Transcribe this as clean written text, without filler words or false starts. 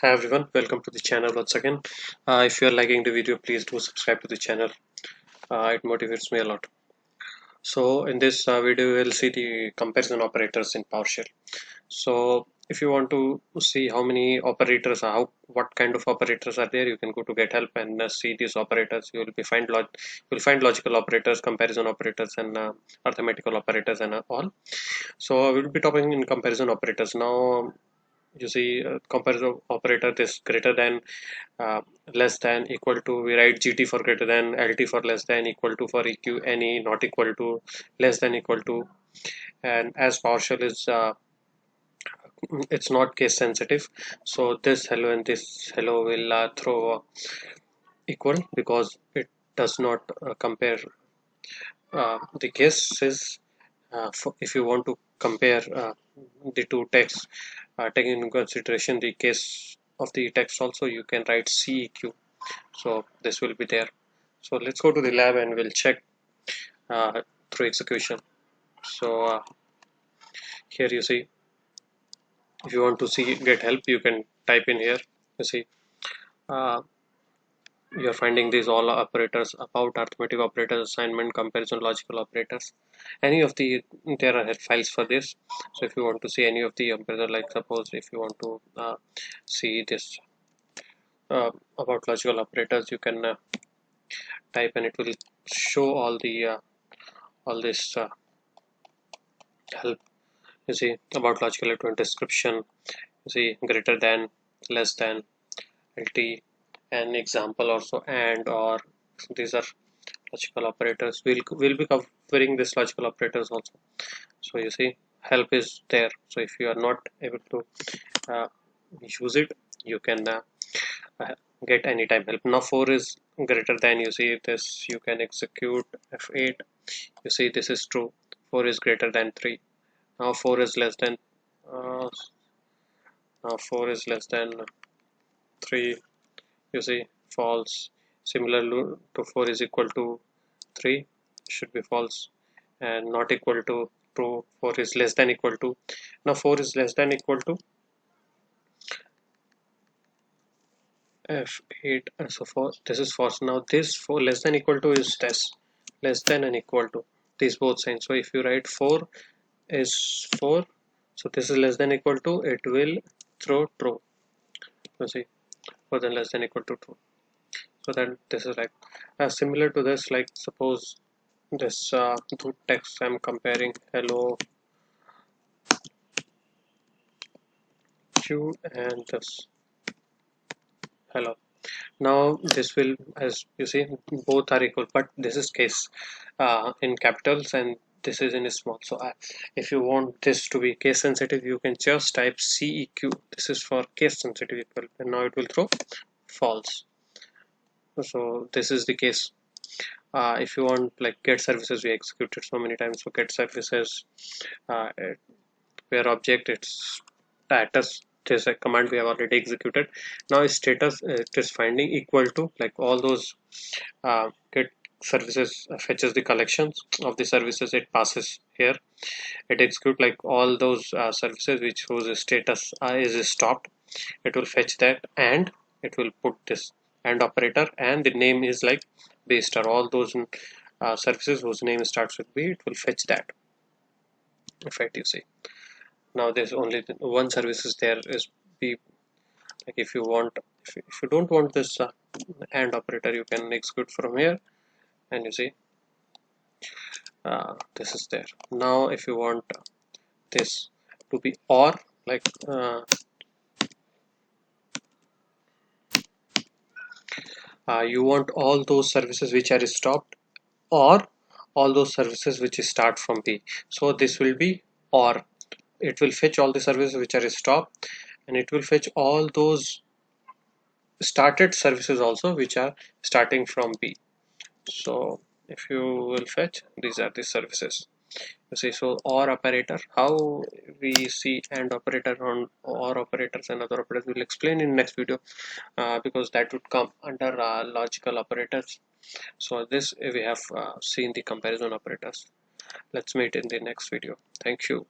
Hi everyone, welcome to the channel once again. If you are liking the video, please do subscribe to the channel. It motivates me a lot. So in this video, we'll see the comparison operators in PowerShell. So if you want to see how many operators are, what kind of operators are there, you can go to get help and see these operators. You will find logical operators, comparison operators, and arithmetical operators, and all. So I will be talking in comparison operators now. You see comparison operator, this greater than, uh, less than, equal to, we write gt for greater than, lt for less than, equal to for eq, any, not equal to, less than, equal to. And as PowerShell is it's not case sensitive, so this hello and this hello will throw equal, because it does not compare the cases. If you want to compare the two texts, taking into consideration the case of the text also, you can write CEQ. So this will be there. So let's go to the lab and we'll check through execution. So here you see, if you want to see get help, you can type in here. You see, uh, you're finding these all operators: about, arithmetic operators, assignment, comparison, logical operators. Any of the, there are files for this. So if you want to see any of the operator, like suppose if you want to see this about logical operators, you can type and it will show all this help. You see, about logical element description, you see, greater than, less than, lt, an example also, and or. So these are logical operators. We'll be covering this logical operators also. So you see, help is there. So if you are not able to use it, you can uh, get anytime help. Now 4 is greater than, you see this, you can execute F8. You see, this is true. 4 is greater than 3. Now 4 is less than, uh, now 4 is less than 3. You see, false. Similar to 4 is equal to 3, should be false, and not equal to true. 4 is less than equal to. Now 4 is less than equal to F8. So 4, this is false. Now this 4 less than equal to is this, less than and equal to, these both signs. So if you write 4 is 4, so this is less than equal to, it will throw true. You see, more than, less than, equal to true. So then this is like similar to this, like suppose this two text I'm comparing, hello q and this hello. Now this will, as you see, both are equal, but this is case in capitals and this is in small. So if you want this to be case sensitive, you can just type CEQ. This is for case sensitive equal, and now it will throw false. So this is the case. If you want, like get services, we executed so many times. So get services, uh, where object, it's status. There's a command we have already executed. Now status, it is finding equal to, like all those get services fetches the collections of the services, it passes here. It execute like all those services which whose status is stopped. It will fetch that, and it will put this and operator, and the name is like B star. All those services whose name starts with B, it will fetch that effect. You see, now there's only one service is there is B. Like if you want, if you don't want this and operator, you can execute from here, and you see this is there. Now if you want this to be or, like you want all those services which are stopped, or all those services which start from B. So this will be or. It will fetch all the services which are stopped, and it will fetch all those started services also which are starting from B. So if you will fetch, these are the services. You see, so or operator, how we see and operator on or operators and other operators, will explain in next video, because that would come under logical operators. So this we have seen the comparison operators. Let's meet in the next video. Thank you.